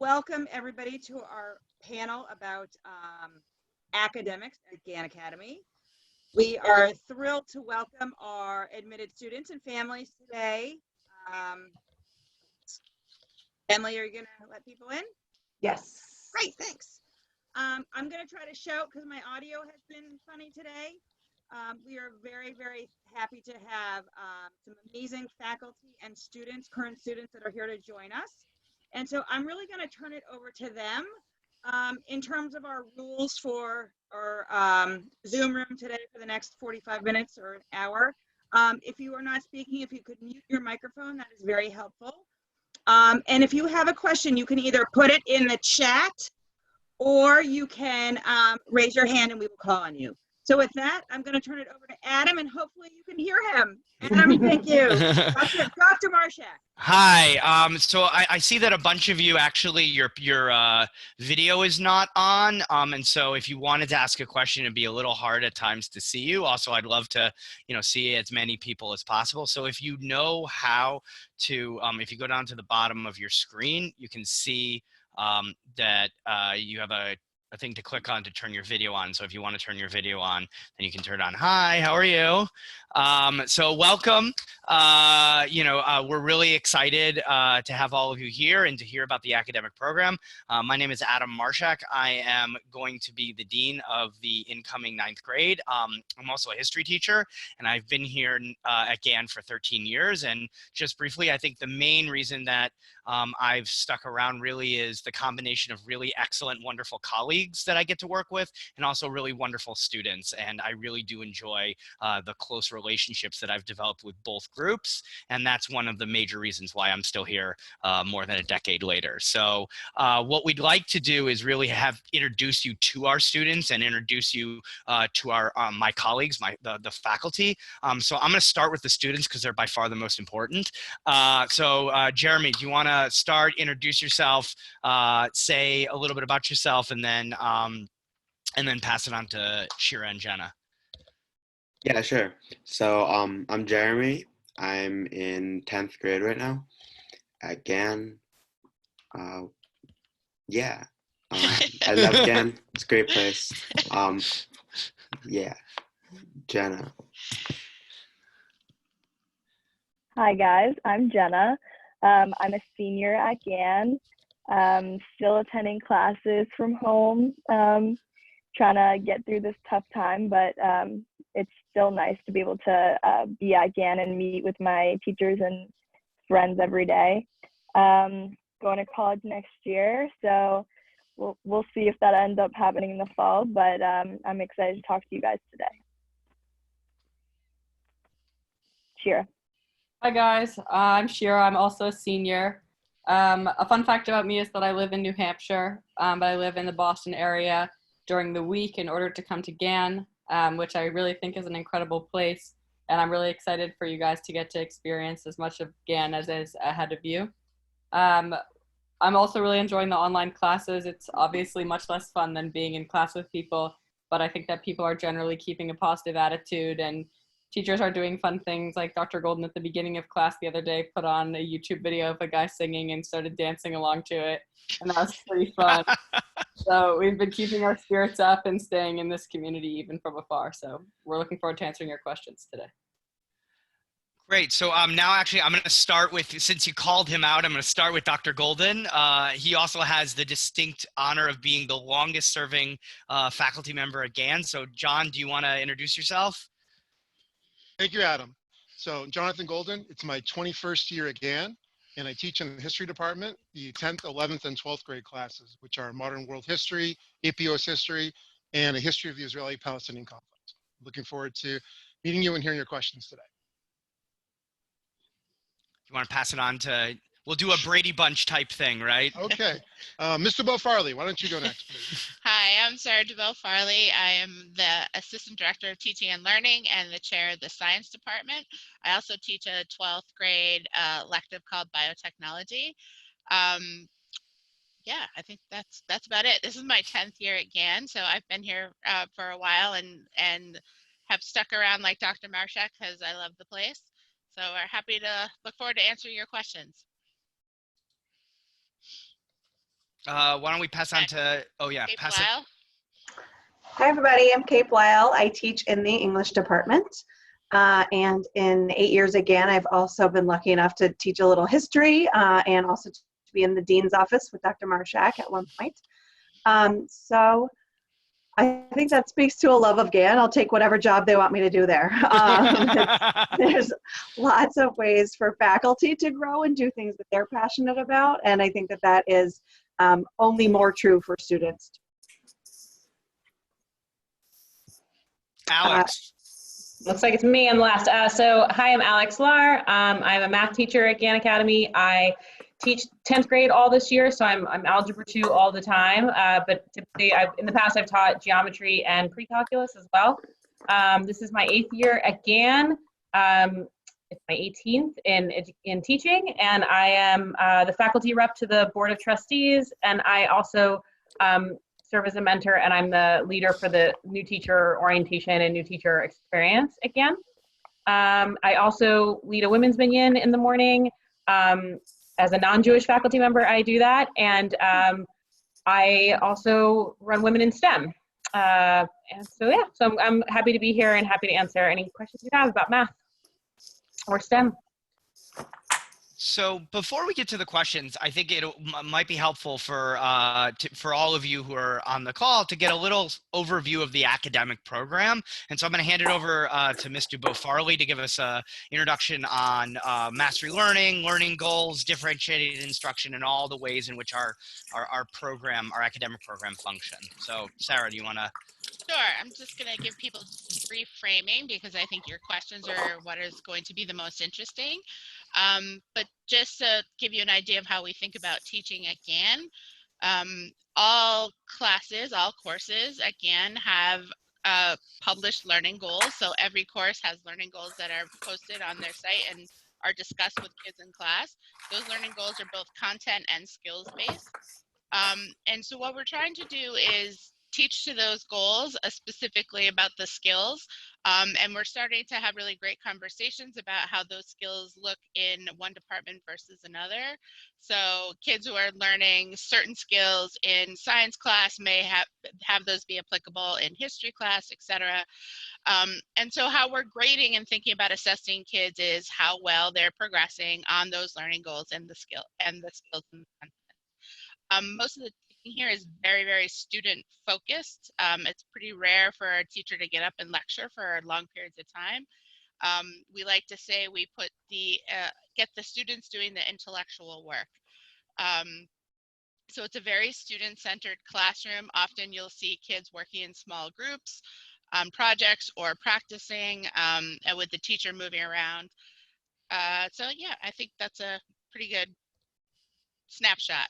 Welcome everybody to our panel about academics at GAN Academy. We are thrilled to welcome our admitted students and families today. Emily, are you going to let people in? Yes. Great, thanks. I'm going to try to shout because my audio has been funny today. We are very, very happy to have some amazing faculty and students, current students that are here to join us. And so I'm really going to turn it over to them. In terms of our rules for our Zoom room today for the next 45 minutes or an hour, if you are not speaking, if you could mute your microphone, that is very helpful. And if you have a question, you can either put it in the chat or you can raise your hand and we will call on you. So with that, I'm going to turn it over to Adam, and hopefully you can hear him. Adam, thank you. Dr. Marshak. Hi. So I see that a bunch of you actually your video is not on. And so if you wanted to ask a question, it'd be a little hard at times to see you. Also, I'd love to, see as many people as possible. So if you know how to, if you go down to the bottom of your screen, you can see that you have a thing to click on to turn your video on. So if you want to turn your video on, then you can turn it on. Hi, how are you? So welcome. We're really excited to have all of you here and to hear about the academic program. My name is Adam Marshak. I am going to be the dean of the incoming 9th grade. I'm also a history teacher, and I've been here at GAN for 13 years. And just briefly, I think the main reason that I've stuck around really is the combination of really excellent, wonderful colleagues that I get to work with, and also really wonderful students. And I really do enjoy the close relationships that I've developed with both groups. And that's one of the major reasons why I'm still here more than a decade later. So what we'd like to do is really introduce you to our students and introduce you to our my colleagues, the faculty. So I'm going to start with the students because they're by far the most important. Jeremy, do you want to start, introduce yourself, say a little bit about yourself, and then pass it on to Shira and Jenna? Yeah, sure. So I'm Jeremy. I'm in 10th grade right now at GAN. Yeah. I love GAN. It's a great place. Yeah. Jenna. Hi guys, I'm Jenna. I'm a senior at GAN. Still attending classes from home, trying to get through this tough time, but it's still nice to be able to be at GAN and meet with my teachers and friends every day. Going to college next year, so we'll see if that ends up happening in the fall, but I'm excited to talk to you guys today. Shira. Hi guys, I'm Shira. I'm also a senior. A fun fact about me is that I live in New Hampshire, but I live in the Boston area during the week in order to come to GAN, which I really think is an incredible place. And I'm really excited for you guys to get to experience as much of GAN as is ahead of you. I'm also really enjoying the online classes. It's obviously much less fun than being in class with people, but I think that people are generally keeping a positive attitude, and teachers are doing fun things. Like Dr. Golden at the beginning of class the other day put on a YouTube video of a guy singing and started dancing along to it, and that was pretty fun. So we've been keeping our spirits up and staying in this community even from afar. So we're looking forward to answering your questions today. Great. So now actually I'm going to start with, since you called him out, I'm going to start with Dr. Golden. He also has the distinct honor of being the longest serving faculty member at GAN. So John, do you want to introduce yourself? Thank you, Adam. So Jonathan Golden, it's my 21st year at GAN, and I teach in the history department, the 10th, 11th, and 12th grade classes, which are modern world history, APOS history, and a history of the Israeli-Palestinian conflict. Looking forward to meeting you and hearing your questions today. You want to pass it on to, we'll do a Brady Bunch type thing, right? Okay. Mr. Bo Farley, why don't you go next, please? Hi, I'm Sarah DeBelle Farley. I am the Assistant Director of Teaching and Learning and the Chair of the Science Department. I also teach a 12th grade elective called Biotechnology. Yeah, I think that's about it. This is my 10th year at GAN, so I've been here for a while and have stuck around like Dr. Marshak because I love the place. So we're happy to look forward to answering your questions. Why don't we pass on to, oh yeah, Kate pass it. Blau. Hi, everybody. I'm Kate Blyle. I teach in the English department. And in 8 years again, I've also been lucky enough to teach a little history and also to be in the dean's office with Dr. Marshak at one point. So I think that speaks to a love of GAN. I'll take whatever job they want me to do there. There's lots of ways for faculty to grow and do things that they're passionate about. And I think that that is only more true for students. Alex. Looks like it's me. I'm last. So hi, I'm Alex Lar. I'm a math teacher at GAN Academy. I teach 10th grade all this year, so I'm Algebra 2 all the time. But typically, in the past, I've taught geometry and pre-calculus as well. This is my 8th year at GAN. It's my 18th in teaching, and I am the faculty rep to the Board of Trustees, and I also serve as a mentor, and I'm the leader for the new teacher orientation and new teacher experience again. I also lead a women's minyan in the morning. As a non-Jewish faculty member, I do that. And I also run Women in STEM. And so, yeah, so I'm happy to be here and happy to answer any questions you have about math or STEM. So before we get to the questions, I think it might be helpful for all of you who are on the call to get a little overview of the academic program. And so I'm going to hand it over to Ms. Dubois-Farley to give us an introduction on mastery learning, learning goals, differentiated instruction, and all the ways in which our program, our academic program function. So Sarah, do you want to? Sure. I'm just going to give people some brief framing because I think your questions are what is going to be the most interesting. But just to give you an idea of how we think about teaching at GAN, all classes, all courses at GAN have published learning goals. So every course has learning goals that are posted on their site and are discussed with kids in class. Those learning goals are both content and skills based. And so what we're trying to do is teach to those goals specifically about the skills. And we're starting to have really great conversations about how those skills look in one department versus another. So kids who are learning certain skills in science class may have those be applicable in history class, etc. And so how we're grading and thinking about assessing kids is how well they're progressing on those learning goals and the skills and the content. Most of the teaching here is very, very student focused. It's pretty rare for a teacher to get up and lecture for long periods of time. We like to say we put get the students doing the intellectual work. So it's a very student-centered classroom. Often you'll see kids working in small groups on projects or practicing and with the teacher moving around. So yeah, I think that's a pretty good snapshot.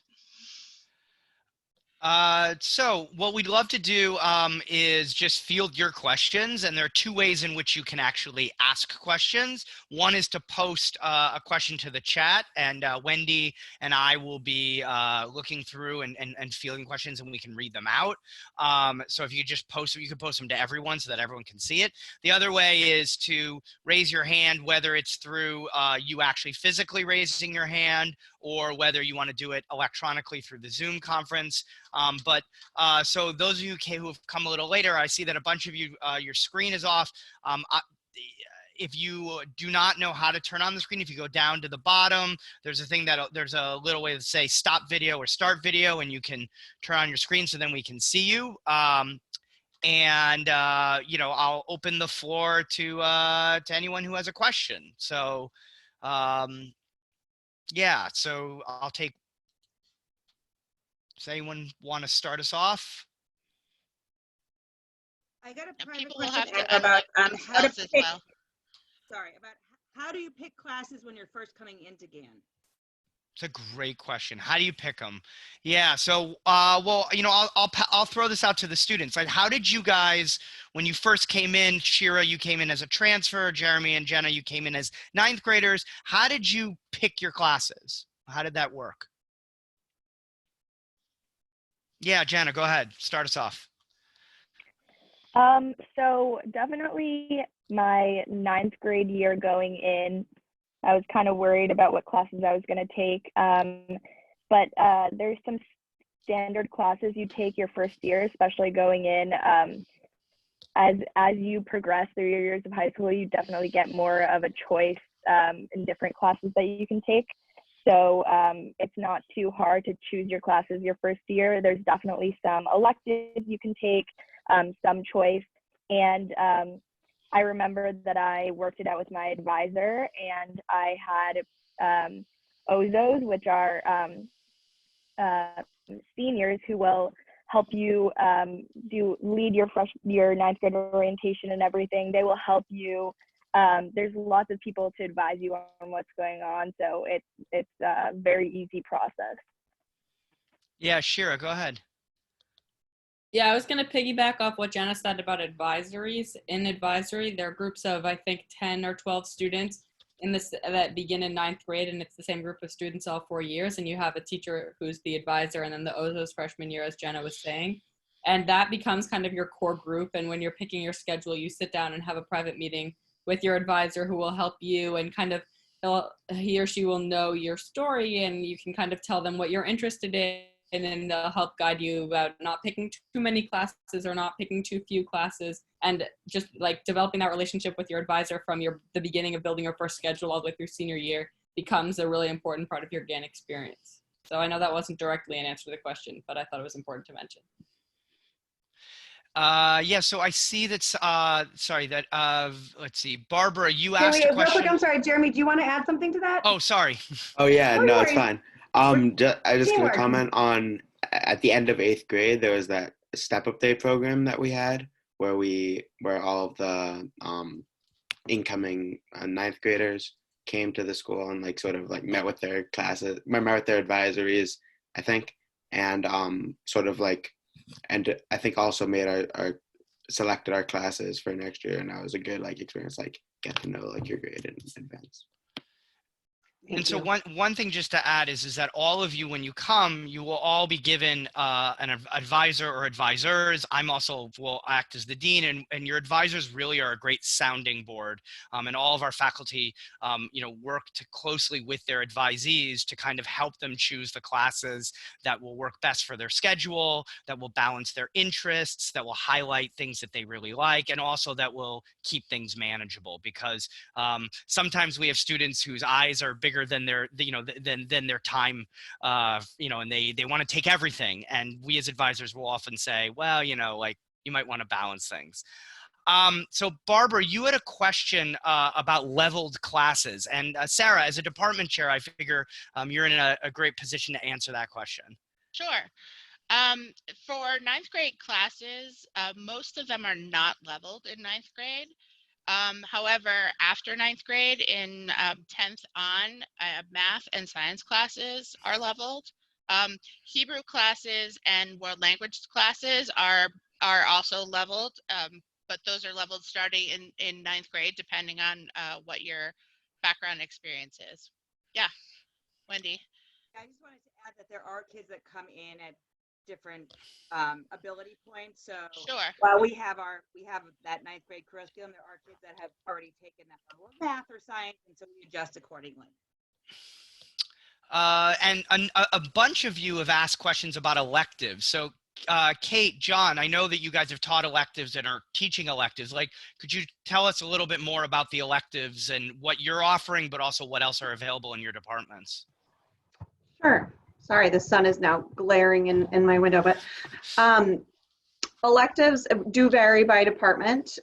So what we'd love to do is just field your questions, and there are two ways in which you can actually ask questions. One is to post a question to the chat, and Wendy and I will be looking through and fielding questions, and we can read them out. So if you just post them, you can post them to everyone so that everyone can see it. The other way is to raise your hand, whether it's through you actually physically raising your hand or whether you want to do it electronically through the Zoom conference. So those of you who have come a little later, I see that a bunch of you, your screen is off. If you do not know how to turn on the screen, if you go down to the bottom, there's a little way to say stop video or start video, and you can turn on your screen so then we can see you. I'll open the floor to anyone who has a question. So, yeah, so I'll take. Does anyone want to start us off? I got a private People will question have to about how to themselves as pick. well. Sorry, about how do you pick classes when you're first coming into GAN? It's a great question. How do you pick them? Yeah. So, I'll throw this out to the students. Like, how did you guys, when you first came in, Shira, you came in as a transfer, Jeremy and Jenna, you came in as 9th graders. How did you pick your classes? How did that work? Yeah, Jenna, go ahead. Start us off. So definitely my 9th grade year going in, I was kind of worried about what classes I was going to take. But there's some standard classes you take your first year, especially going in. As you progress through your years of high school, you definitely get more of a choice in different classes that you can take. So it's not too hard to choose your classes your first year. There's definitely some electives you can take, some choice. And I remember that I worked it out with my advisor, and I had OZOs, which are seniors who will help you lead your ninth grade orientation and everything. They will help you. There's lots of people to advise you on what's going on, so it's a very easy process. Yeah, Shira, go ahead. Yeah, I was going to piggyback off what Jenna said about advisories. In advisory, there are groups of, I think, 10 or 12 students that begin in ninth grade, and it's the same group of students all 4 years, and you have a teacher who's the advisor, and then the OZO's freshman year, as Jenna was saying. And that becomes kind of your core group, and when you're picking your schedule, you sit down and have a private meeting with your advisor who will help you, and kind of he or she will know your story, and you can kind of tell them what you're interested in, and then they'll help guide you about not picking too many classes or not picking too few classes, and just like developing that relationship with your advisor from the beginning of building your first schedule all the way through senior year becomes a really important part of your GAN experience. So I know that wasn't directly an answer to the question, but I thought it was important to mention. Yeah, so I see that, let's see, Barbara, you asked a Real quick, question. I'm sorry, Jeremy, do you want to add something to that? Oh, sorry. Oh yeah, No no, it's worries. fine. I just gonna Teamwork. comment on at the end of 8th grade, there was that step up day program that we had where all of the incoming ninth graders came to the school and like sort of like met with their classes, met with their advisories, I think, and sort of like, and I think also made our selected our classes for next year, and that was a good like experience, like get to know like your grade in advance. And so one thing just to add is that all of you, when you come, you will all be given an advisor or advisors. I'm also will act as the dean, and your advisors really are a great sounding board. And all of our faculty, work closely with their advisees to kind of help them choose the classes that will work best for their schedule, that will balance their interests, that will highlight things that they really like, and also that will keep things manageable, because sometimes we have students whose eyes are bigger than their than their time, and they want to take everything, and we as advisors will often say, well, like you might want to balance things. So Barbara, you had a question about leveled classes, and Sarah, as a department chair, I figure you're in a great position to answer that question. Sure. For ninth grade classes, most of them are not leveled in ninth grade. However, after ninth grade, in 10th on, math and science classes are leveled. Hebrew classes and world language classes are also leveled, but those are leveled starting in ninth grade, depending on what your background experience is. Yeah, Wendy. I just wanted to add that there are kids that come in at different ability points. So Sure. while we have that ninth grade curriculum, there are kids that have already taken that level of math or science, and so we adjust accordingly. And a bunch of you have asked questions about electives. So Kate, John, I know that you guys have taught electives and are teaching electives. Like, could you tell us a little bit more about the electives and what you're offering, but also what else are available in your departments? Sure. Sorry, the sun is now glaring in my window, but electives do vary by department.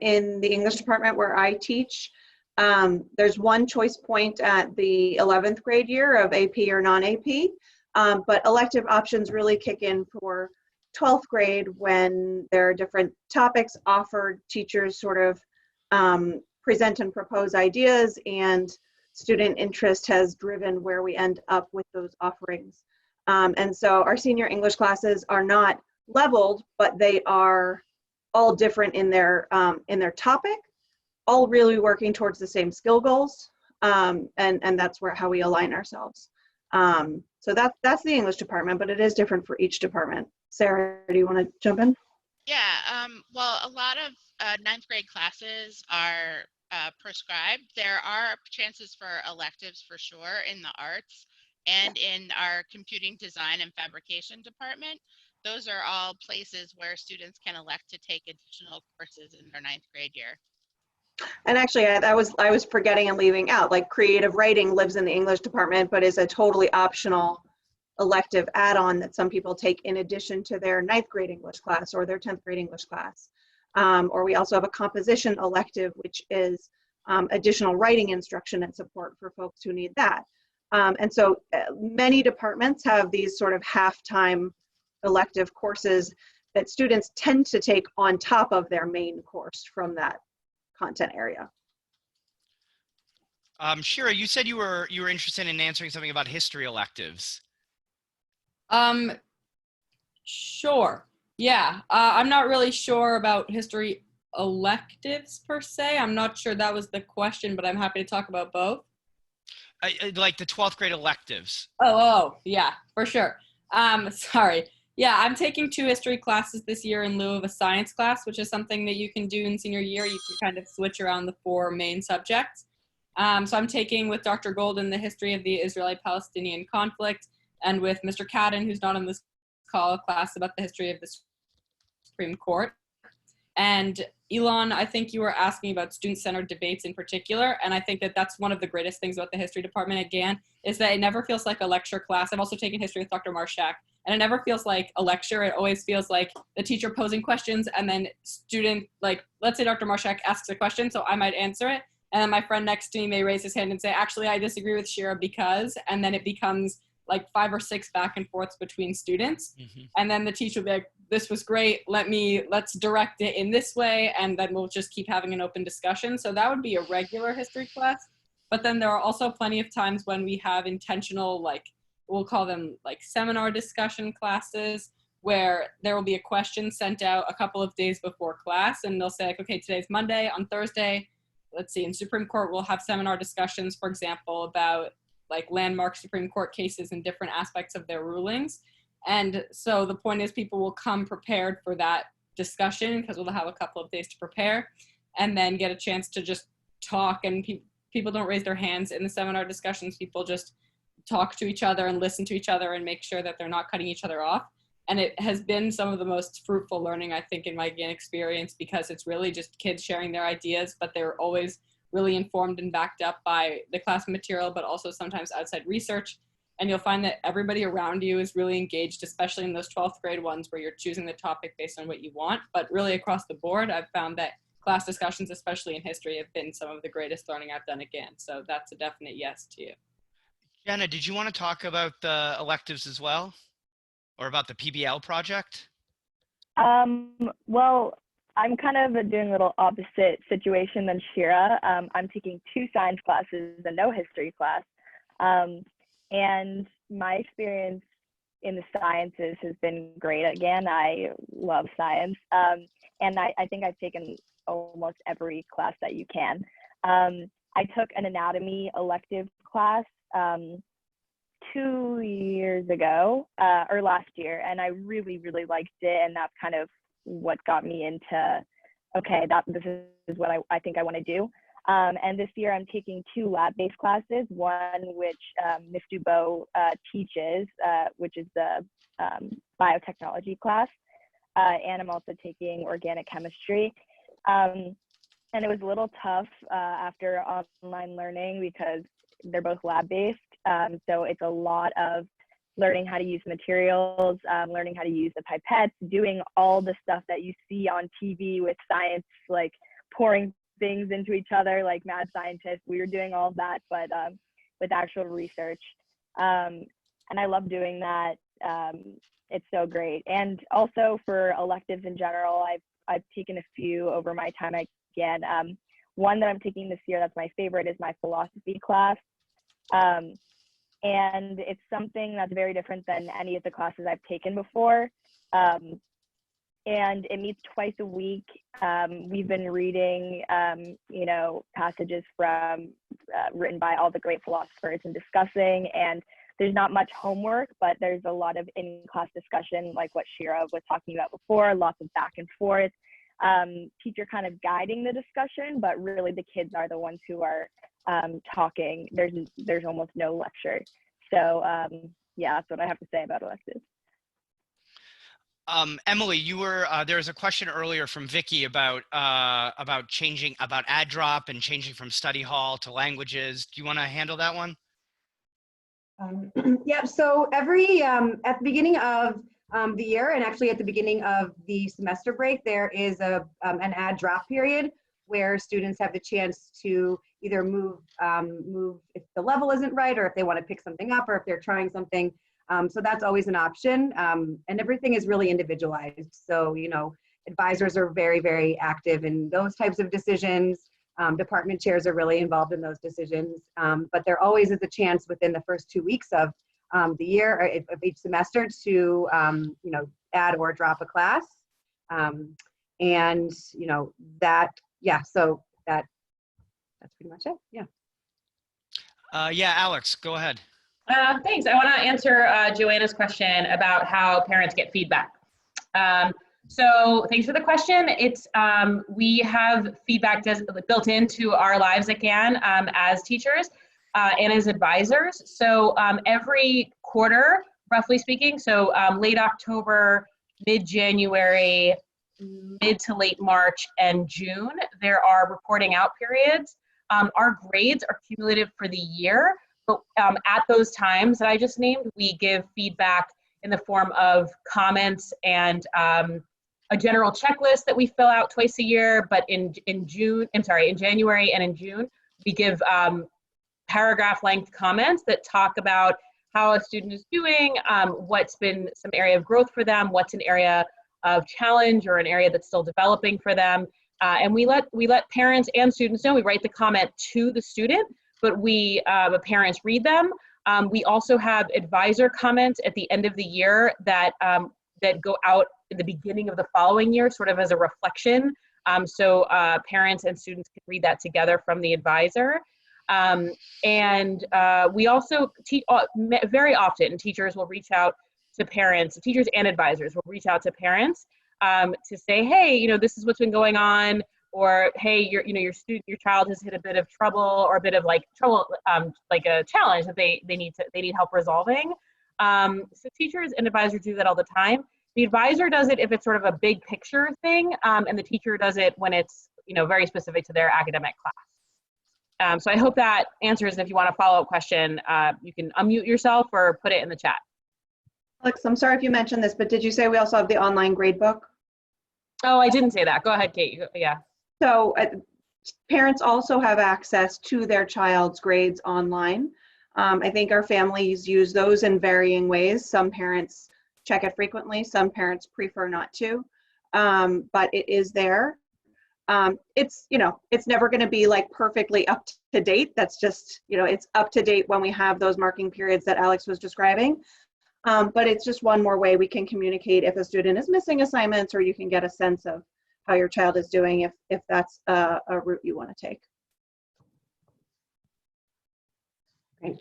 In the English department where I teach, there's one choice point at the 11th grade year of AP or non-AP, but elective options really kick in for 12th grade when there are different topics offered. Teachers sort of present and propose ideas, and student interest has driven where we end up with those offerings. And so our senior English classes are not leveled, but they are all different in their topic, all really working towards the same skill goals. And that's how we align ourselves. So that's the English department, but it is different for each department. Sarah, do you want to jump in? Yeah, well, a lot of ninth grade classes are prescribed. There are chances for electives for sure in the arts and in our computing design and fabrication department. Those are all places where students can elect to take additional courses in their 9th grade year. And actually, I was forgetting and leaving out, like creative writing lives in the English department, but is a totally optional elective add-on that some people take in addition to their 9th grade English class or their 10th grade English class. Or we also have a composition elective, which is additional writing instruction and support for folks who need that. And so many departments have these sort of half-time elective courses that students tend to take on top of their main course from that content area. Shira, you said you were interested in answering something about history electives. Sure. Yeah. I'm not really sure about history electives per se. I'm not sure that was the question, but I'm happy to talk about both. Like the 12th grade electives. Oh, yeah, for sure. Sorry. Yeah, I'm taking 2 history classes this year in lieu of a science class, which is something that you can do in senior year. You can kind of switch around the 4 main subjects. So I'm taking with Dr. Golden the history of the Israeli-Palestinian conflict, and with Mr. Cadden, who's not on this call, a class about the history of the Supreme Court. And Elon, I think you were asking about student-centered debates in particular, and I think that that's one of the greatest things about the history department, again, is that it never feels like a lecture class. I've also taken history with Dr. Marshak, and it never feels like a lecture. It always feels like the teacher posing questions, and then student, like, let's say Dr. Marshak asks a question, so I might answer it, and then my friend next to me may raise his hand and say, actually, I disagree with Shira because, and then it becomes like 5 or 6 back and forths between students. Mm-hmm. And then the teacher will be like, this was great, let's direct it in this way, and then we'll just keep having an open discussion. So that would be a regular history class. But then there are also plenty of times when we have intentional, like, we'll call them like seminar discussion classes, where there will be a question sent out a couple of days before class, and they'll say, like, okay, today's Monday, on Thursday, let's see, in Supreme Court, we'll have seminar discussions, for example, about like landmark Supreme Court cases and different aspects of their rulings. And so the point is people will come prepared for that discussion because we'll have a couple of days to prepare and then get a chance to just talk. And people don't raise their hands in the seminar discussions. People just talk to each other and listen to each other and make sure that they're not cutting each other off. And it has been some of the most fruitful learning, I think, in my GAN experience, because it's really just kids sharing their ideas, but they're always really informed and backed up by the class material, but also sometimes outside research. And you'll find that everybody around you is really engaged, especially in those 12th grade ones where you're choosing the topic based on what you want. But really across the board, I've found that class discussions, especially in history, have been some of the greatest learning I've done again. So that's a definite yes to you. Jenna, did you want to talk about the electives as well? Or about the PBL project? Well, I'm kind of doing a little opposite situation than Shira. I'm taking 2 science classes and no history class. And my experience in the sciences has been great. Again, I love science. And I think I've taken almost every class that you can. I took an anatomy elective class 2 years ago, or last year, and I really, really liked it. And that's kind of what got me into, okay, this is what I think I want to do. And this year I'm taking 2 lab-based classes, one which Ms. Dubois teaches, which is the biotechnology class, and I'm also taking organic chemistry. And it was a little tough after online learning because they're both lab-based. So it's a lot of learning how to use materials, learning how to use the pipettes, doing all the stuff that you see on TV with science, like pouring things into each other like mad scientists. We were doing all of that, but with actual research. And I love doing that. It's so great. And also for electives in general, I've taken a few over my time again. One that I'm taking this year that's my favorite is my philosophy class. And it's something that's very different than any of the classes I've taken before. And it meets twice a week. We've been reading, passages from written by all the great philosophers and discussing, and there's not much homework, but there's a lot of in-class discussion, like what Shira was talking about before, lots of back and forth. Teacher kind of guiding the discussion, but really the kids are the ones who are talking. There's almost no lecture. So yeah, that's what I have to say about electives. Emily, you were there was a question earlier from Vicky about changing about ad drop and changing from study hall to languages. Do you want to handle that one? Yeah, so every at the beginning of the year, and actually at the beginning of the semester break, there is an ad drop period where students have the chance to either move if the level isn't right, or if they want to pick something up, or if they're trying something. So that's always an option, and everything is really individualized. So, you know, advisors are very, very active in those types of decisions. Department chairs are really involved in those decisions, but there always is a chance within the first 2 weeks of the year or of each semester to, you know, add or drop a class. And, you know, that, yeah, so that's pretty much it, yeah. Yeah, Alex, go ahead. Thanks. I want to answer Joanna's question about how parents get feedback. So thanks for the question. It's we have feedback built into our lives again as teachers and as advisors. So every quarter, roughly speaking, so late October, mid-January, mid to late March, and June, there are reporting out periods. Our grades are cumulative for the year, but at those times that I just named, we give feedback in the form of comments and a general checklist that we fill out twice a year. But in January and in June, we give paragraph length comments that talk about how a student is doing, what's been some area of growth for them, what's an area of challenge or an area that's still developing for them. And we let parents and students know. We write the comment to the student, but the parents read them. We also have advisor comments at the end of the year that go out in the beginning of the following year, sort of as a reflection. So parents and students can read that together from the advisor. And we also very often teachers will reach out to parents, teachers and advisors will reach out to parents to say, hey, you know, this is what's been going on, or hey, your child has hit a bit of trouble, or a bit of like a challenge that they need help resolving. So teachers and advisors do that all the time. The advisor does it if it's sort of a big picture thing, and the teacher does it when it's, you know, very specific to their academic class. So I hope that answers. And if you want a follow-up question, you can unmute yourself or put it in the chat. Alex, I'm sorry if you mentioned this, but did you say we also have the online gradebook? Oh, I didn't say that. Go ahead, Kate. Yeah. So parents also have access to their child's grades online. I think our families use those in varying ways. Some parents check it frequently. Some parents prefer not to, but it is there. It's, you know, it's never going to be like perfectly up to date. That's just, you know, it's up to date when we have those marking periods that Alex was describing. But it's just one more way we can communicate if a student is missing assignments, or you can get a sense of how your child is doing if that's a route you want to take. Great.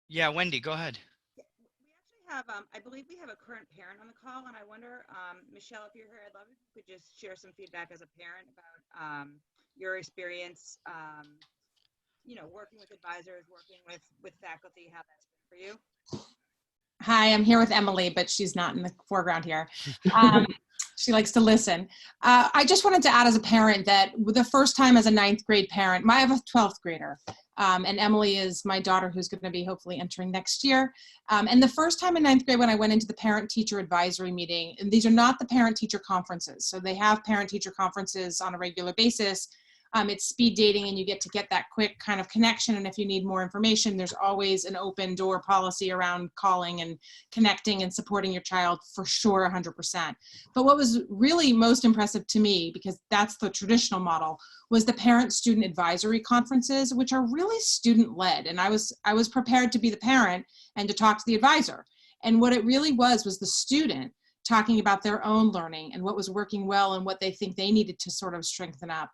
Yeah, Wendy, go ahead. We actually have, I believe we have a current parent on the call, and I wonder, Michelle, if you're here, I'd love if you could just share some feedback as a parent about your experience, you know, working with advisors, working with faculty, how that's been for you. Hi, I'm here with Emily, but she's not in the foreground here. She likes to listen. I just wanted to add as a parent that the first time as a 9th grade parent, I have a 12th grader, and Emily is my daughter who's going to be hopefully entering next year. And the first time in 9th grade when I went into the parent-teacher advisory meeting, and these are not the parent-teacher conferences, so they have parent-teacher conferences on a regular basis. It's speed dating, and you get to get that quick kind of connection. And if you need more information, there's always an open door policy around calling and connecting and supporting your child for sure, 100%. But what was really most impressive to me, because that's the traditional model, was the parent-student advisory conferences, which are really student-led. And I was prepared to be the parent and to talk to the advisor. And what it really was the student talking about their own learning and what was working well and what they think they needed to sort of strengthen up.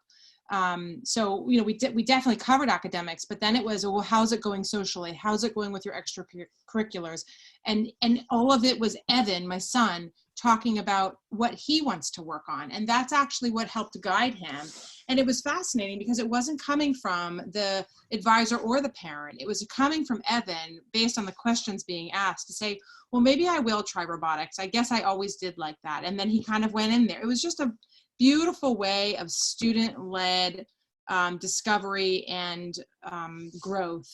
So, you know, we definitely covered academics, but then it was, well, how's it going socially? How's it going with your extracurriculars? And all of it was Evan, my son, talking about what he wants to work on. And that's actually what helped guide him. And it was fascinating because it wasn't coming from the advisor or the parent. It was coming from Evan based on the questions being asked to say, well, maybe I will try robotics. I guess I always did like that. And then he kind of went in there. It was just a beautiful way of student-led discovery and growth.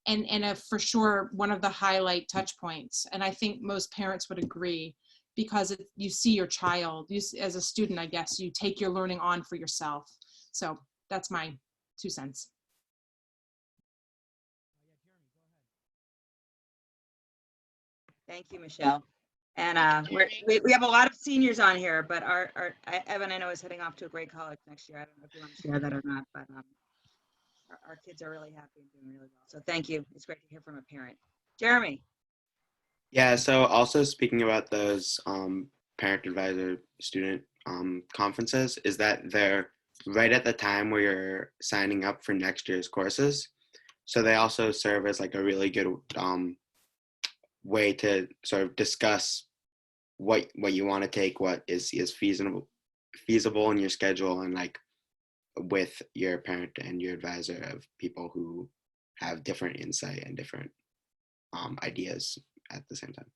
And for sure, one of the highlight touch points. And I think most parents would agree, because you see your child, as a student, I guess, you take your learning on for yourself. So that's my 2 cents. Thank you, Michelle. And we have a lot of seniors on here, but Evan, I know, is heading off to a great college next year. I don't know if you want to share that or not, but our kids are really happy and doing really well. So thank you. It's great to hear from a parent. Jeremy. Yeah, so also speaking about those parent advisor student conferences, is that they're right at the time where you're signing up for next year's courses. So they also serve as like a really good way to sort of discuss what you want to take, what is feasible in your schedule, and like with your parent and your advisor of people who have different insight and different ideas at the same time.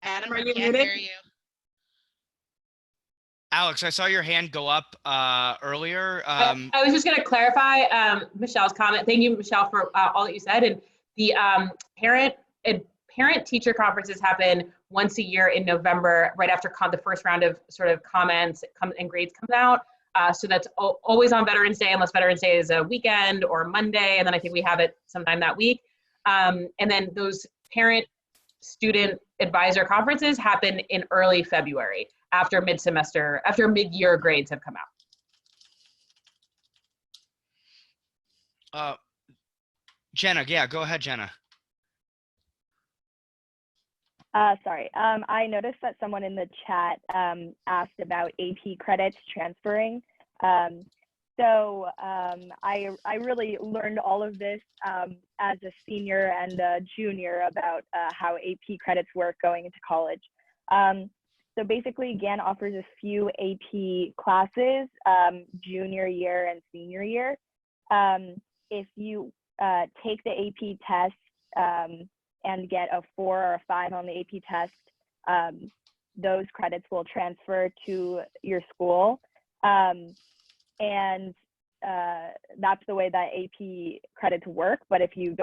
Adam, are you Can't muted? hear you. Alex, I saw your hand go up earlier. I was just going to clarify Michelle's comment. Thank you, Michelle, for all that you said. And the parent-teacher conferences happen once a year in November, right after the first round of sort of comments and grades comes out. So that's always on Veterans Day, unless Veterans Day is a weekend or Monday, and then I think we have it sometime that week. And then those parent-student advisor conferences happen in early February, after mid-year grades have come out. Jenna, yeah, go ahead, Jenna. Sorry, I noticed that someone in the chat asked about AP credits transferring. So I really learned all of this as a senior and a junior about how AP credits work going into college. So basically, GAN offers a few AP classes, junior year and senior year. If you take the AP test and get a 4 or a 5 on the AP test, those credits will transfer to your school. And that's the way that AP credits work. But if you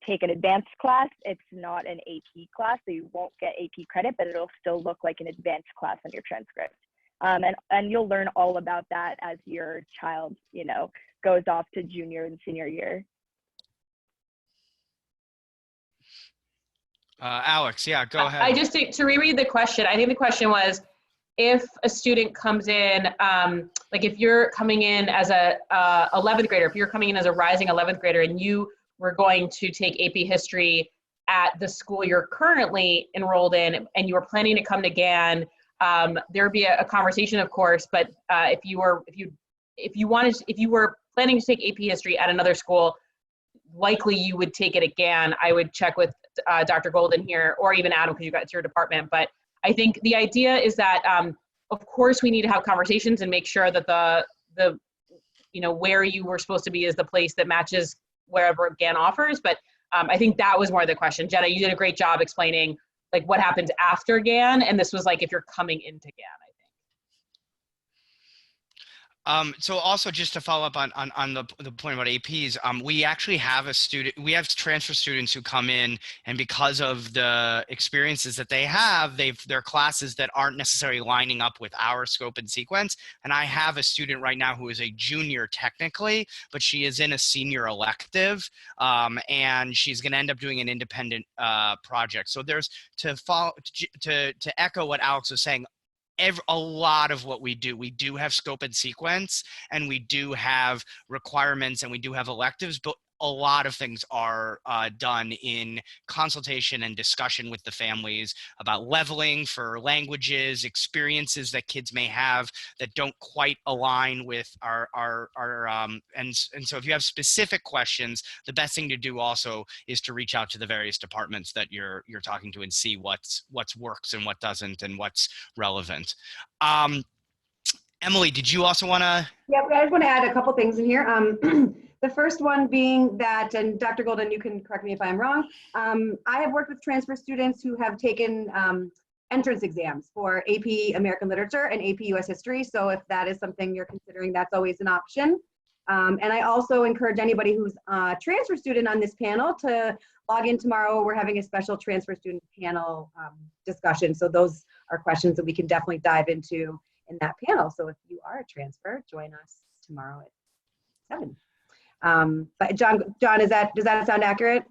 take an advanced class, it's not an AP class, so you won't get AP credit, but it'll still look like an advanced class on your transcript. And you'll learn all about that as your child, goes off to junior and senior year. Alex, yeah, go ahead. I just think to reread the question, I think the question was, if a student comes in, like if you're coming in as a 11th grader, if you're coming in as a rising 11th grader and you were going to take AP history at the school you're currently enrolled in and you were planning to come to GAN, there would be a conversation, of course, but if you were planning to take AP history at another school, likely you would take it at GAN. I would check with Dr. Golden here, or even Adam, because it's your department. But I think the idea is that, of course, we need to have conversations and make sure that the where you were supposed to be is the place that matches wherever GAN offers. But I think that was more the question. Jenna, you did a great job explaining like what happens after GAN, and this was like if you're coming into GAN, I think. So also just to follow up on the point about APs, we actually have we have transfer students who come in, and because of the experiences that they have, they're classes that aren't necessarily lining up with our scope and sequence. And I have a student right now who is a junior technically, but she is in a senior elective, and she's going to end up doing an independent project. So there's to echo what Alex was saying. A lot of what we do have scope and sequence, and we do have requirements, and we do have electives, but a lot of things are done in consultation and discussion with the families about leveling for languages, experiences that kids may have that don't quite align with our and so if you have specific questions, the best thing to do also is to reach out to the various departments that you're talking to and see what's works and what doesn't and what's relevant. Emily, did you also want to? Yeah, I just want to add a couple things in here. The first one being that, and Dr. Golden, you can correct me if I'm wrong, I have worked with transfer students who have taken entrance exams for AP American Literature and AP US History. So if that is something you're considering, that's always an option. And I also encourage anybody who's a transfer student on this panel to log in tomorrow. We're having a special transfer student panel discussion. So those are questions that we can definitely dive into in that panel. So if you are a transfer, join us tomorrow at 7. But John, does that sound accurate?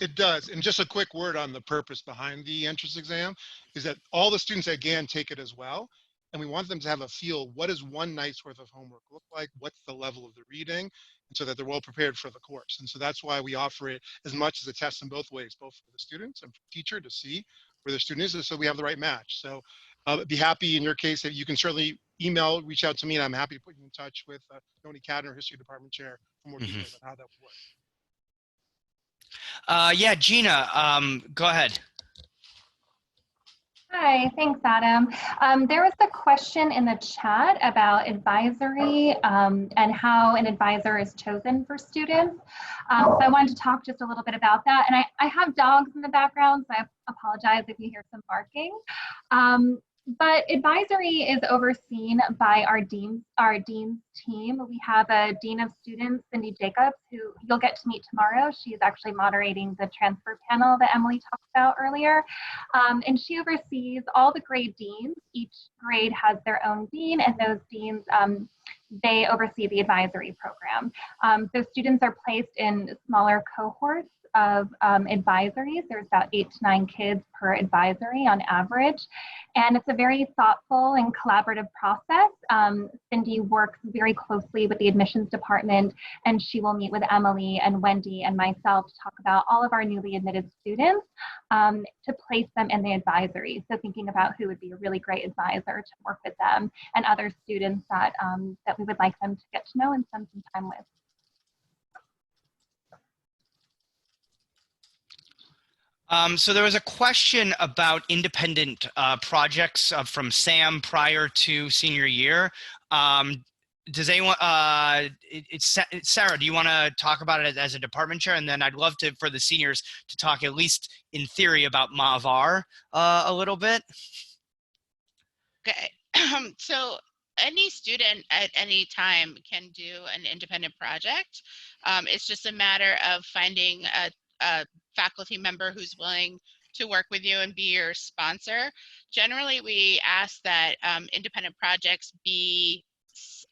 It does. And just a quick word on the purpose behind the entrance exam is that all the students at GAN take it as well. And we want them to have a feel, what does one night's worth of homework look like? What's the level of the reading? And so that they're well prepared for the course. And so that's why we offer it as much as a test in both ways, both for the students and for the teacher to see where the student is, so we have the right match. So be happy in your case that you can certainly reach out to me, and I'm happy to put you in touch with Noni Cadner, History Department Chair, for more details on how that would work. Yeah, Gina, go ahead. Hi, thanks, Adam. There was a question in the chat about advisory and how an advisor is chosen for students. So I wanted to talk just a little bit about that. And I have dogs in the background, so I apologize if you hear some barking. But advisory is overseen by our dean's team. We have a dean of students, Cindy Jacobs, who you'll get to meet tomorrow. She's actually moderating the transfer panel that Emily talked about earlier. And she oversees all the grade deans. Each grade has their own dean, and those deans, they oversee the advisory program. So students are placed in smaller cohorts of advisories. There's about 8 to 9 kids per advisory on average. And it's a very thoughtful and collaborative process. Cindy works very closely with the admissions department, and she will meet with Emily and Wendy and myself to talk about all of our newly admitted students to place them in the advisory. So thinking about who would be a really great advisor to work with them and other students that, that we would like them to get to know and spend some time with. So there was a question about independent projects from Sam prior to senior year. Does anyone, Sarah, do you want to talk about it as a department chair? And then I'd love for the seniors to talk, at least in theory, about Ma'avar a little bit. Okay, so any student at any time can do an independent project. It's just a matter of finding a faculty member who's willing to work with you and be your sponsor. Generally, we ask that independent projects be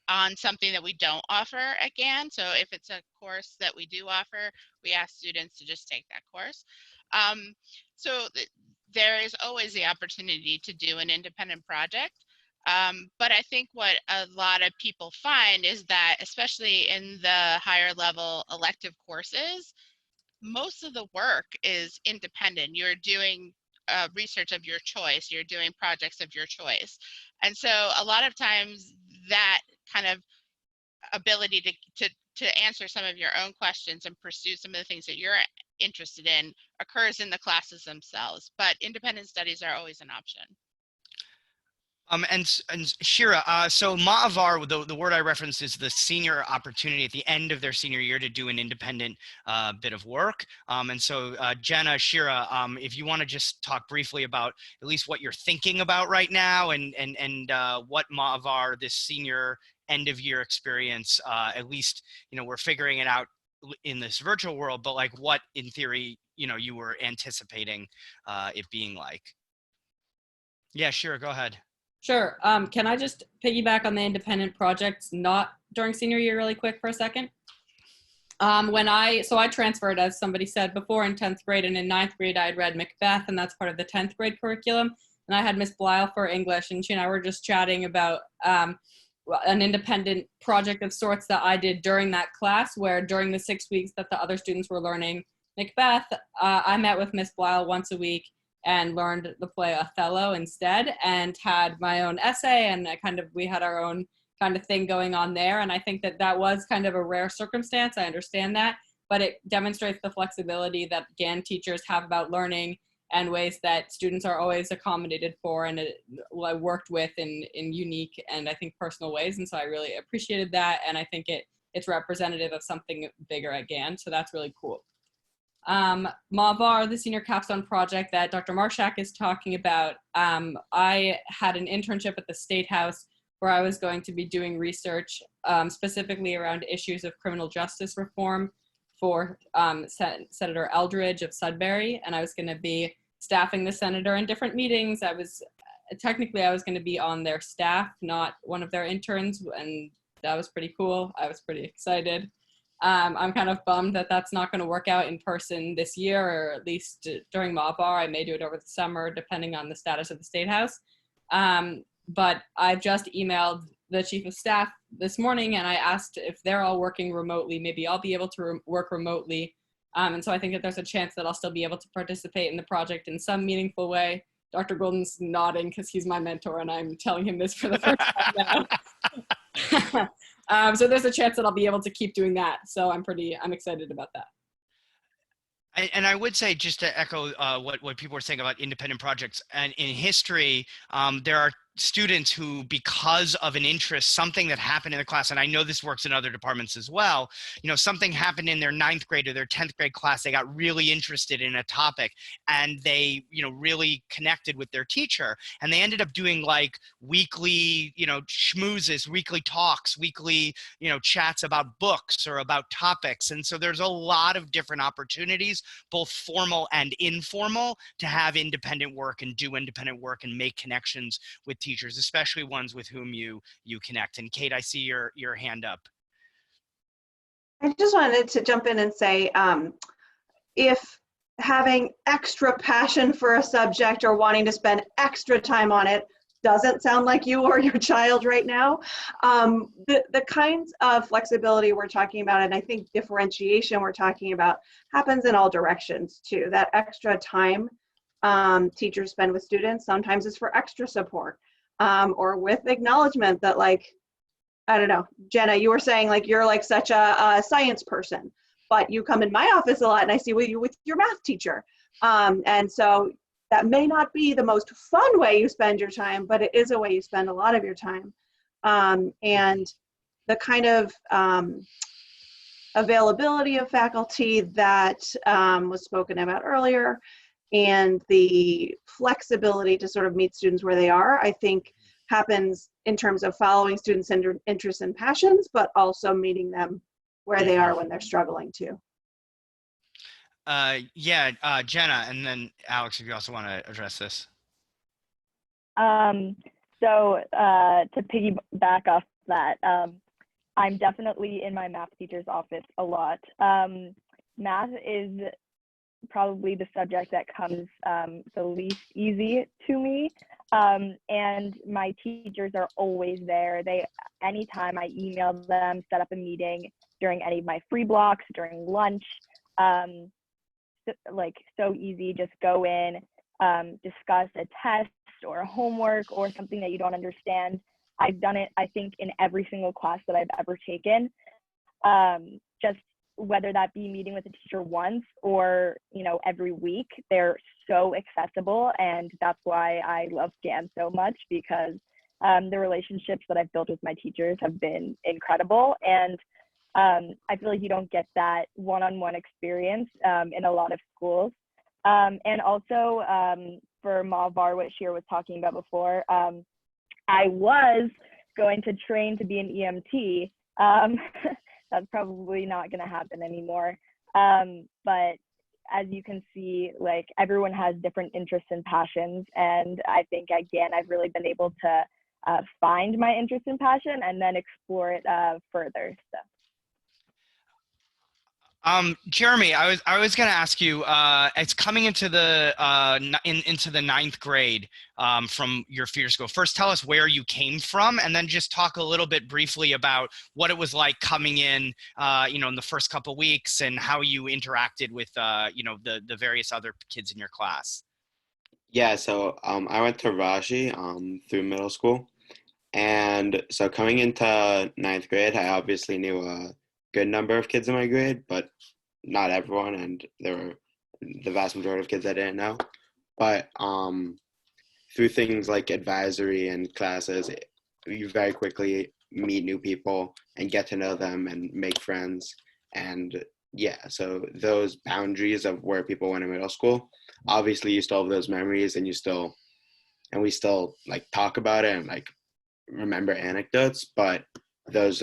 on something that we don't offer at GAN. So if it's a course that we do offer, we ask students to just take that course. There is always the opportunity to do an independent project. But I think what a lot of people find is that, especially in the higher level elective courses, most of the work is independent. You're doing research of your choice. You're doing projects of your choice. And so a lot of times that kind of ability to answer some of your own questions and pursue some of the things that you're interested in occurs in the classes themselves. But independent studies are always an option. And Shira, so Ma'avar, the word I referenced is the senior opportunity at the end of their senior year to do an independent bit of work. And so Jenna, Shira, if you want to just talk briefly about at least what you're thinking about right now and what Ma'avar, this senior end of year experience, at least, we're figuring it out in this virtual world, but like what in theory, you were anticipating it being like. Yeah, Shira, go ahead. Sure. Can I just piggyback on the independent projects, not during senior year really quick for a second? So I transferred, as somebody said before, in 10th grade, and in 9th grade I had read Macbeth, and that's part of the 10th grade curriculum. And I had Miss Blyle for English, and she and I were just chatting about an independent project of sorts that I did during that class, where during the 6 weeks that the other students were learning Macbeth, I met with Miss Blyle once a week and learned the play Othello instead, and had my own essay, and we had our own kind of thing going on there. And I think that that was kind of a rare circumstance. I understand that, but it demonstrates the flexibility that GAN teachers have about learning, and ways that students are always accommodated for and worked with in unique and I think personal ways. And so I really appreciated that. And I think it's representative of something bigger at GAN. So that's really cool. Mavar, the senior capstone project that Dr. Marshak is talking about, I had an internship at the State House where I was going to be doing research specifically around issues of criminal justice reform for Senator Eldridge of Sudbury, and I was going to be staffing the senator in different meetings. I was going to be on their staff, not one of their interns, and that was pretty cool. I was pretty excited. I'm kind of bummed that that's not going to work out in person this year, or at least during Mavar. I may do it over the summer, depending on the status of the State House. But I've just emailed the chief of staff this morning, and I asked if they're all working remotely, maybe I'll be able to work remotely. And so I think that there's a chance that I'll still be able to participate in the project in some meaningful way. Dr. Golden's nodding because he's my mentor and I'm telling him this for the first time now. So there's a chance that I'll be able to keep doing that. So I'm excited about that. And I would say, just to echo what people were saying about independent projects, and in history, there are students who, because of an interest, something that happened in the class, and I know this works in other departments as well, something happened in their 9th grade or their 10th grade class, they got really interested in a topic, and they, really connected with their teacher, and they ended up doing like weekly, schmoozes, weekly talks, weekly, chats about books or about topics. And so there's a lot of different opportunities, both formal and informal, to have independent work and do independent work and make connections with teachers, especially ones with whom you connect. And Kate, I see your hand up. I just wanted to jump in and say, if having extra passion for a subject or wanting to spend extra time on it doesn't sound like you or your child right now, the kinds of flexibility we're talking about, and I think differentiation we're talking about, happens in all directions too. That extra time teachers spend with students sometimes is for extra support, or with acknowledgement that, like, I don't know, Jenna, you were saying like you're like such a science person, but you come in my office a lot and I see you with your math teacher. And so that may not be the most fun way you spend your time, but it is a way you spend a lot of your time. And the kind of availability of faculty that was spoken about earlier, and the flexibility to sort of meet students where they are, I think happens in terms of following students' interests and passions, but also meeting them where they are when they're struggling too. Jenna, and then Alex, if you also want to address this. So to piggyback off that, I'm definitely in my math teacher's office a lot. Math is probably the subject that comes the least easy to me. And my teachers are always there. Anytime I email them, set up a meeting during any of my free blocks, during lunch, so easy, just go in, discuss a test or a homework or something that you don't understand. I've done it, I think, in every single class that I've ever taken. Just whether that be meeting with a teacher once or, every week, they're so accessible. And that's why I love GAN so much, because the relationships that I've built with my teachers have been incredible. And I feel like you don't get that one-on-one experience in a lot of schools. And also for Mavar, what Shir was talking about before, I was going to train to be an EMT. That's probably not going to happen anymore. But as you can see, like, everyone has different interests and passions. And I think, again, I've really been able to find my interest and passion and then explore it further. So. Jeremy, I was going to ask you. It's coming into the into the ninth grade from your feeder school. First, tell us where you came from, and then just talk a little bit briefly about what it was like coming in, in the first couple weeks, and how you interacted with, the various other kids in your class. Yeah, so I went to Raji through middle school, and so coming into ninth grade, I obviously knew a good number of kids in my grade, but not everyone, and there were the vast majority of kids I didn't know. But through things like advisory and classes, you very quickly meet new people and get to know them and make friends. And yeah, so those boundaries of where people went in middle school, obviously you still have those memories, and we still like talk about it and like remember anecdotes, but those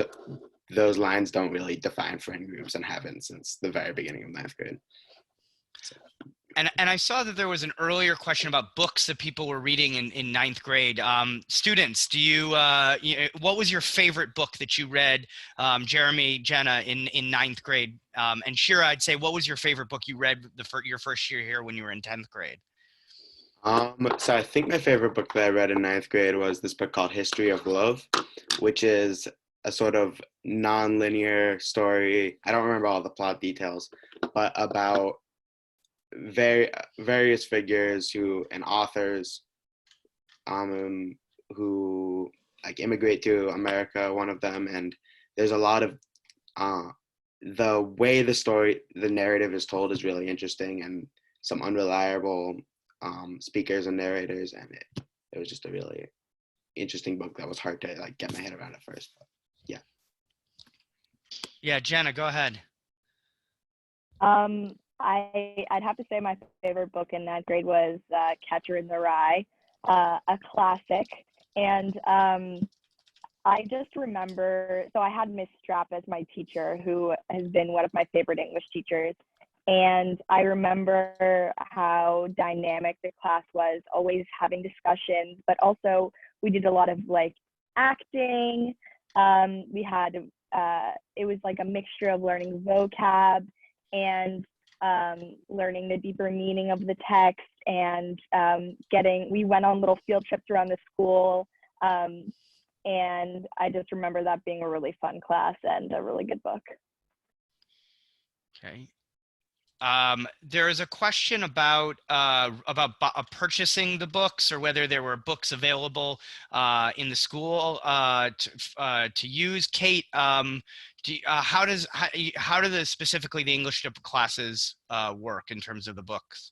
lines don't really define friend groups and haven't since the very beginning of ninth grade. So. And I saw that there was an earlier question about books that people were reading in ninth grade. Students, do you, what was your favorite book that you read, Jeremy, Jenna, in ninth grade? And Shira, I'd say, what was your favorite book you read your first year here when you were in 10th grade? So I think my favorite book that I read in ninth grade was this book called History of Love, which is a sort of non-linear story. I don't remember all the plot details, but about various figures and authors who like immigrate to America, one of them, and there's a lot of the way the narrative is told is really interesting, and some unreliable speakers and narrators, and it was just a really interesting book that was hard to like get my head around at first. But, yeah. Yeah, Jenna, go ahead. I'd have to say my favorite book in ninth grade was Catcher in the Rye, a classic. And I just remember, so I had Miss Strapp as my teacher, who has been one of my favorite English teachers. And I remember how dynamic the class was, always having discussions, but also we did a lot of like acting. We had, it was like a mixture of learning vocab and learning the deeper meaning of the text, and we went on little field trips around the school. And I just remember that being a really fun class and a really good book. Okay. There is a question about purchasing the books, or whether there were books available in the school to use. Kate, how do specifically the English classes work in terms of the books?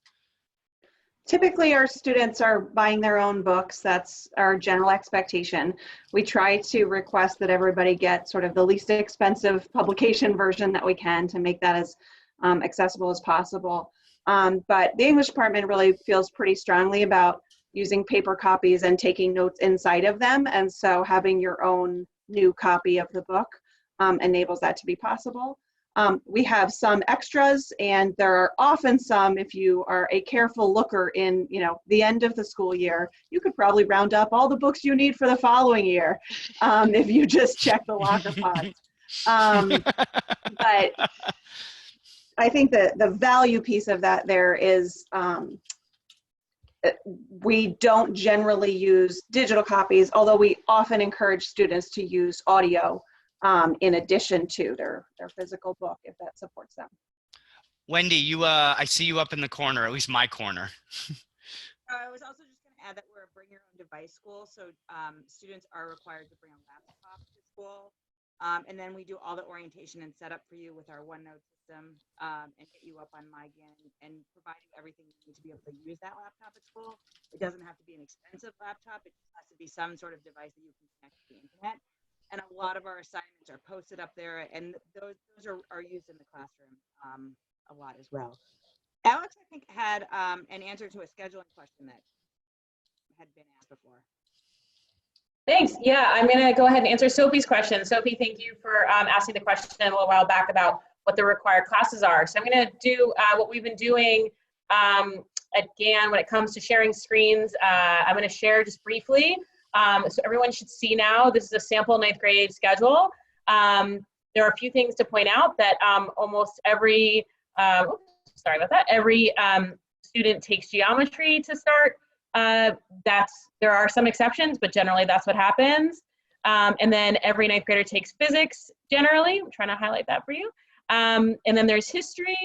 Typically, our students are buying their own books. That's our general expectation. We try to request that everybody get sort of the least expensive publication version that we can to make that as accessible as possible. But the English department really feels pretty strongly about using paper copies and taking notes inside of them. And so having your own new copy of the book enables that to be possible. We have some extras, and there are often some, if you are a careful looker in the end of the school year, you could probably round up all the books you need for the following year if you just check the locker pods. But I think that the value piece of that there is we don't generally use digital copies, although we often encourage students to use audio in addition to their physical book, if that supports them. Wendy, I see you up in the corner, at least my corner. I was also just going to add that we're a bring your own device school, so students are required to bring a laptop to school. And then we do all the orientation and setup for you with our OneNote system, and get you up on MyGan and provide you everything you need to be able to use that laptop at school. It doesn't have to be an expensive laptop. It just has to be some sort of device that you can connect to the internet. And a lot of our assignments are posted up there, and those are used in the classroom a lot as well. Alex, I think, had an answer to a scheduling question that had been asked before. Thanks. Yeah, I'm going to go ahead and answer Sophie's question. Sophie, thank you for asking the question a little while back about what the required classes are. So I'm going to do what we've been doing again when it comes to sharing screens. I'm going to share just briefly. So everyone should see now, this is a sample ninth grade schedule. there are a few things to point out that almost every, sorry about that, every student takes geometry to start. There are some exceptions, but generally that's what happens. And then every ninth grader takes physics generally. I'm trying to highlight that for you. And then there's history,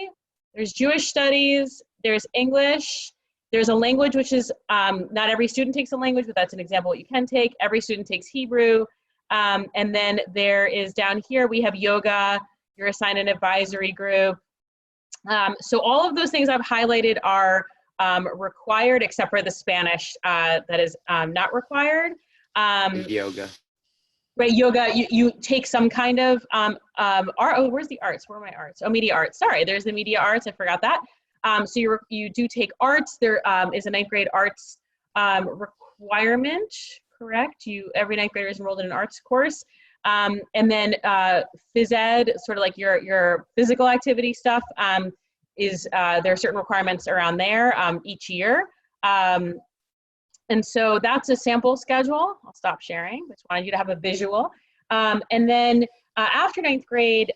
there's Jewish studies, there's English, there's a language, which is, not every student takes a language, but that's an example what you can take. Every student takes Hebrew. And then there is down here, we have yoga, you're assigned an advisory group. So all of those things I've highlighted are required, except for the Spanish that is not required. Yoga. Right, yoga, you take some kind of art. Oh, where's the arts? Where are my arts? Oh, media arts. Sorry, there's the media arts. I forgot that. So you do take arts. There is a ninth grade arts requirement, correct? Every ninth grader is enrolled in an arts course. And then phys ed, sort of like your physical activity stuff, there are certain requirements around there each year. And so that's a sample schedule. I'll stop sharing. Just wanted you to have a visual. And then after ninth grade,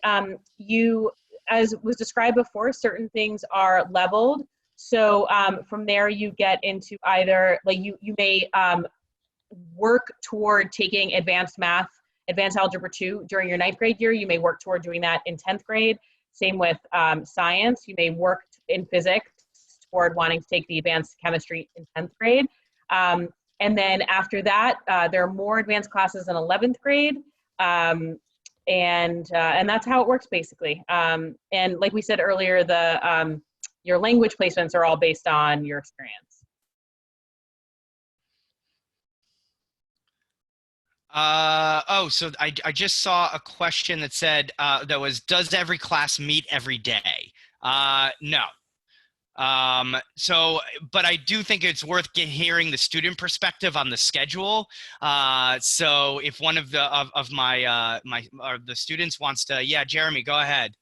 as was described before, certain things are leveled. So from there you get into either, like you may work toward taking advanced math, advanced algebra 2 during your ninth grade year. You may work toward doing that in 10th grade. Same with science. You may work in physics toward wanting to take the advanced chemistry in 10th grade. And then after that, there are more advanced classes in 11th grade. And that's how it works basically. And like we said earlier, your language placements are all based on your experience. So I just saw a question that said, does every class meet every day? No. But I do think it's worth hearing the student perspective on the schedule. So if one of the students wants to, yeah, Jeremy, go ahead.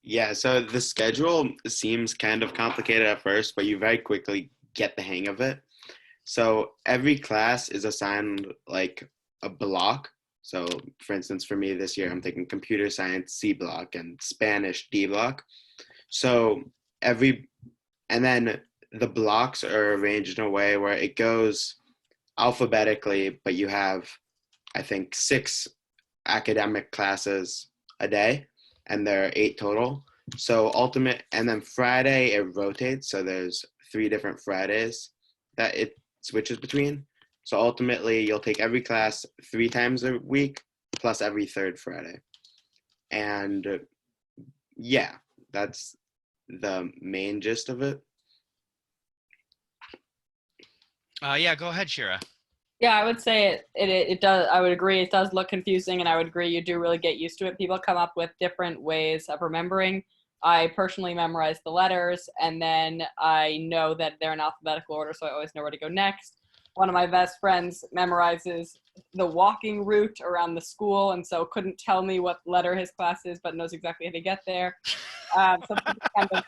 Yeah, so the schedule seems kind of complicated at first, but you very quickly get the hang of it. So every class is assigned like a block. So for instance, for me this year, I'm taking computer science C block and Spanish D block. So and then the blocks are arranged in a way where it goes alphabetically, but you have, I think, 6 academic classes a day, and there are 8 total. So and then Friday it rotates, so there's 3 different Fridays that it switches between. So ultimately you'll take every class 3 times a week plus every 3rd Friday. And yeah, that's the main gist of it. Yeah, go ahead, Shira. Yeah, I would say it does. I would agree. It does look confusing, and I would agree you do really get used to it. People come up with different ways of remembering. I personally memorize the letters, and then I know that they're in alphabetical order, so I always know where to go next. One of my best friends memorizes the walking route around the school, and so couldn't tell me what letter his class is, but knows exactly how to get there. So people kind of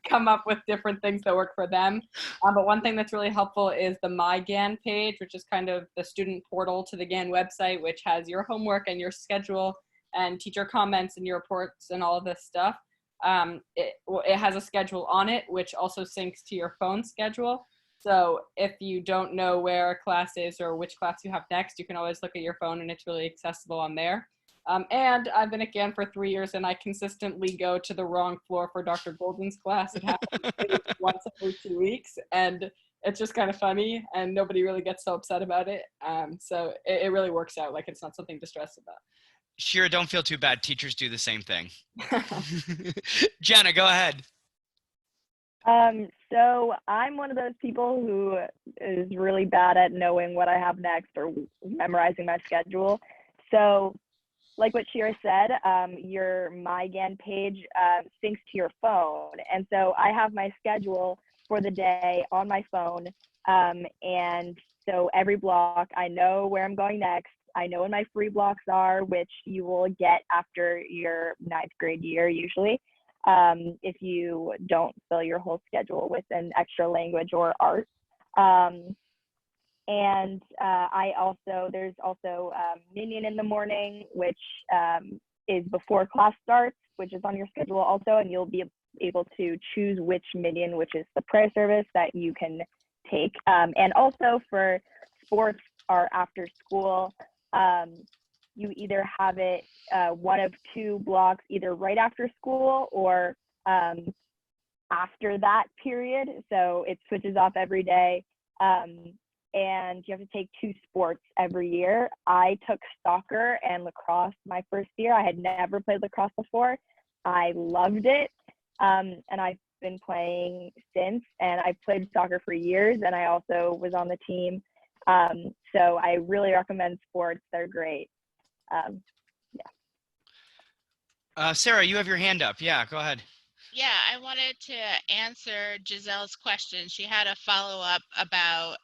come up with different things that work for them. But one thing that's really helpful is the My GAN page, which is kind of the student portal to the GAN website, which has your homework and your schedule and teacher comments and your reports and all of this stuff. It has a schedule on it, which also syncs to your phone schedule. So if you don't know where a class is or which class you have next, you can always look at your phone, and it's really accessible on there. And I've been at GAN for 3 years, and I consistently go to the wrong floor for Dr. Golden's class. It happens once every 2 weeks, and it's just kind of funny, and nobody really gets so upset about it. So it really works out. Like, it's not something to stress about. Shira, don't feel too bad. Teachers do the same thing. Jenna, go ahead. So I'm one of those people who is really bad at knowing what I have next or memorizing my schedule. So like what Shira said, your MyGAN page syncs to your phone. And so I have my schedule for the day on my phone. And so every block, I know where I'm going next. I know when my free blocks are, which you will get after your 9th grade year usually, if you don't fill your whole schedule with an extra language or art. And there's also Minion in the morning, which is before class starts, which is on your schedule also, and you'll be able to choose which Minion, which is the prayer service that you can take. And also for sports or after school, you either have it one of two blocks, either right after school or after that period. So it switches off every day. And you have to take two sports every year. I took soccer and lacrosse my first year. I had never played lacrosse before. I loved it. And I've been playing since, and I've played soccer for years, and I also was on the team. So I really recommend sports. They're great. Sarah, you have your hand up. Yeah, go ahead. Yeah, I wanted to answer Giselle's question. She had a follow-up about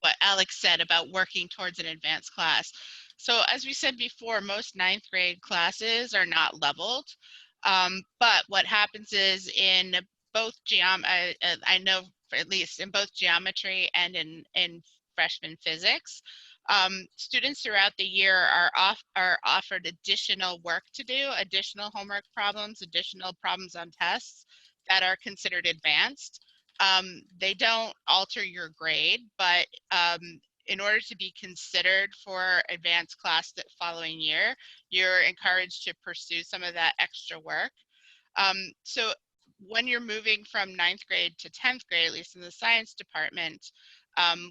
what Alex said about working towards an advanced class. So as we said before, most ninth grade classes are not leveled. But what happens is in both I know at least in both geometry and in freshman physics, students throughout the year are offered additional work to do, additional homework problems, additional problems on tests that are considered advanced. They don't alter your grade, but in order to be considered for advanced class that following year, you're encouraged to pursue some of that extra work. So when you're moving from ninth grade to 10th grade, at least in the science department,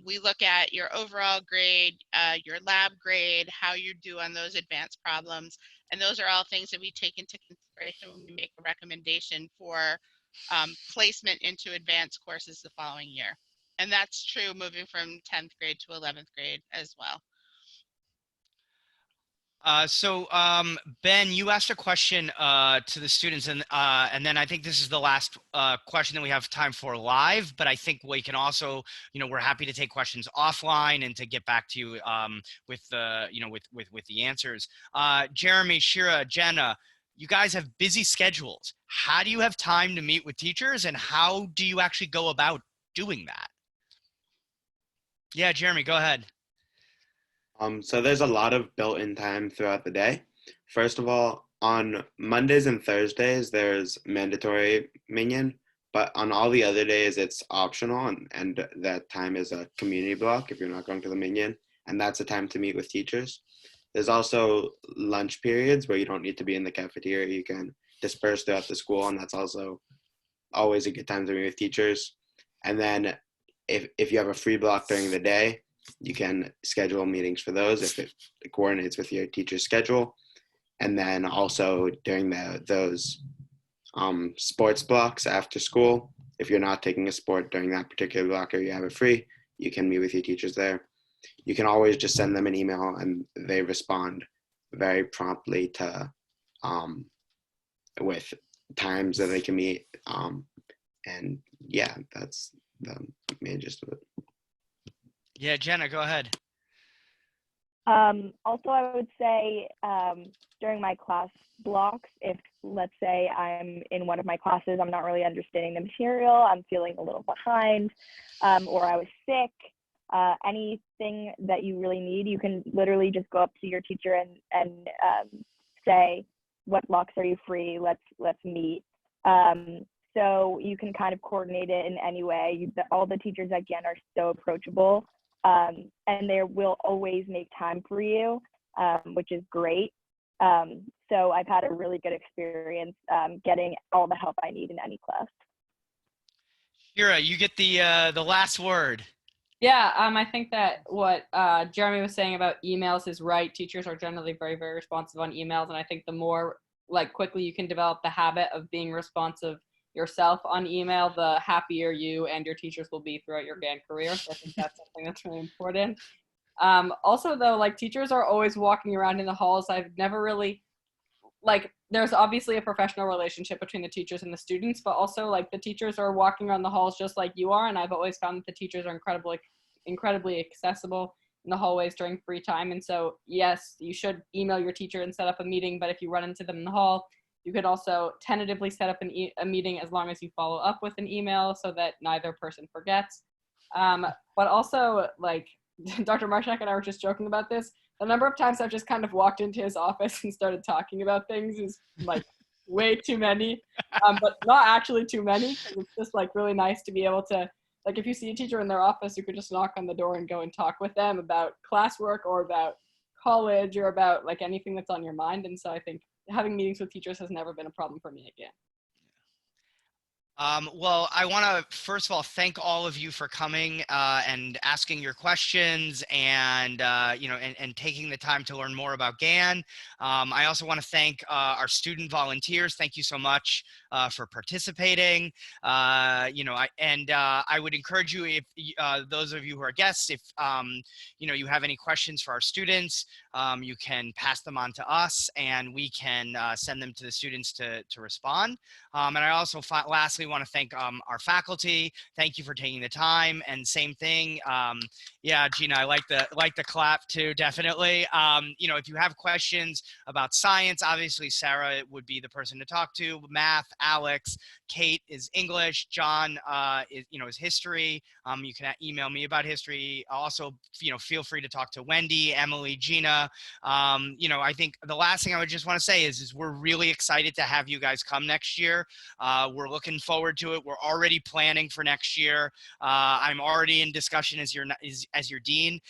we look at your overall grade, your lab grade, how you do on those advanced problems. And those are all things that we take into consideration when we make a recommendation for placement into advanced courses the following year. And that's true moving from 10th grade to 11th grade as well. Ben, you asked a question to the students, and then I think this is the last question that we have time for live. But I think we can also, we're happy to take questions offline and to get back to you with the, with the answers. Jeremy, Shira, Jenna, you guys have busy schedules. How do you have time to meet with teachers, and how do you actually go about doing that? Yeah, Jeremy, go ahead. So there's a lot of built-in time throughout the day. First of all, on Mondays and Thursdays, there's mandatory Minion, but on all the other days, it's optional, and that time is a community block if you're not going to the Minion, and that's a time to meet with teachers. There's also lunch periods where you don't need to be in the cafeteria. You can disperse throughout the school, and that's also always a good time to meet with teachers. And then if you have a free block during the day, you can schedule meetings for those if it coordinates with your teacher's schedule. And then also during those sports blocks after school, if you're not taking a sport during that particular block or you have it free, you can meet with your teachers there. You can always just send them an email and they respond very promptly to with times that they can meet. And yeah, that's the main gist of it. Yeah, Jenna, go ahead. Also, I would say during my class blocks, if let's say I'm in one of my classes, I'm not really understanding the material, I'm feeling a little behind, or I was sick, anything that you really need, you can literally just go up to your teacher and say, what blocks are you free? Let's meet. So you can kind of coordinate it in any way. All the teachers, again, are so approachable. And they will always make time for you, which is great. So I've had a really good experience getting all the help I need in any class. Shira, you get the last word. Yeah, I think that what Jeremy was saying about emails is right. Teachers are generally very, very responsive on emails, and I think the more quickly you can develop the habit of being responsive yourself on email, the happier you and your teachers will be throughout your GAN career. So I think that's something that's really important. Also, though, teachers are always walking around in the halls. I've never really, there's obviously a professional relationship between the teachers and the students, but also, the teachers are walking around the halls just like you are, and I've always found that the teachers are incredibly accessible in the hallways during free time. And so, yes, you should email your teacher and set up a meeting, but if you run into them in the hall, you could also tentatively set up a meeting as long as you follow up with an email so that neither person forgets. But also, like, Dr. Marshak and I were just joking about this. The number of times I've just kind of walked into his office and started talking about things is like way too many, but not actually too many. It's just like really nice to be able to, like, if you see a teacher in their office, you could just knock on the door and go and talk with them about classwork or about college or about like anything that's on your mind. And so I think having meetings with teachers has never been a problem for me again. Well, I want to first of all thank all of you for coming and asking your questions and and taking the time to learn more about GAN. I also want to thank our student volunteers. Thank you so much for participating. I would encourage you, if those of you who are guests, if you have any questions for our students, you can pass them on to us, and we can send them to the students to respond. And I also lastly want to thank our faculty. Thank you for taking the time. And same thing, yeah, Gina, I like the clap too, definitely. If you have questions about science, obviously Sarah would be the person to talk to. Math, Alex, Kate is English, John is history. You can email me about history. Also, feel free to talk to Wendy, Emily, Gina. I think the last thing I would just want to say is we're really excited to have you guys come next year. We're looking forward to it. We're already planning for next year. I'm already in discussion as your dean.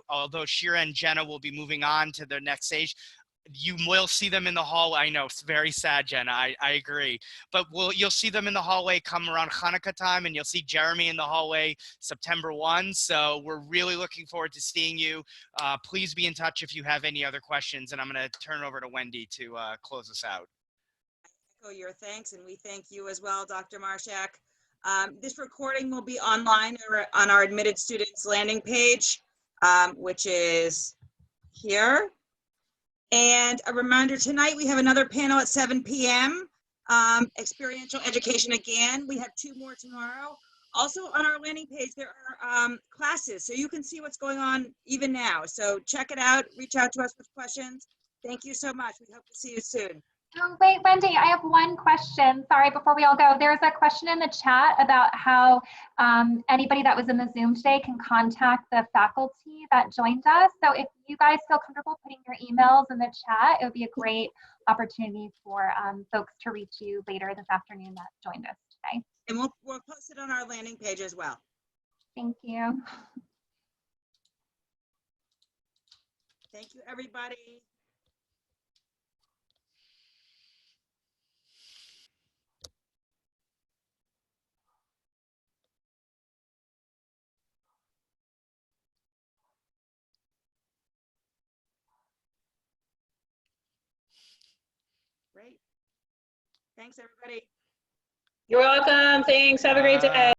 Although Shira and Jenna will be moving on to the next stage, you will see them in the hallway. I know it's very sad, Jenna. I agree, but you'll see them in the hallway come around Hanukkah time, and you'll see Jeremy in the hallway September 1. So we're really looking forward to seeing you. Please be in touch if you have any other questions, and I'm going to turn it over to Wendy to close us out. Echo your thanks, and we thank you as well, Dr. Marshak. This recording will be online or on our admitted students landing page, which is here. And a reminder, tonight we have another panel at 7 p.m. Experiential education again. We have 2 more tomorrow. Also on our landing page, there are classes, so you can see what's going on even now. So check it out, reach out to us with questions. Thank you so much. We hope to see you soon. Oh, wait, Wendy, I have one question. Sorry, before we all go, there's a question in the chat about how anybody that was in the Zoom today can contact the faculty that joined us. So if you guys feel comfortable putting your emails in the chat, it would be a great opportunity for folks to reach you later this afternoon that joined us today. And we'll post it on our landing page as well. Thank you. Thank you, everybody. Great. Thanks, everybody. You're welcome. Thanks. Have a great day.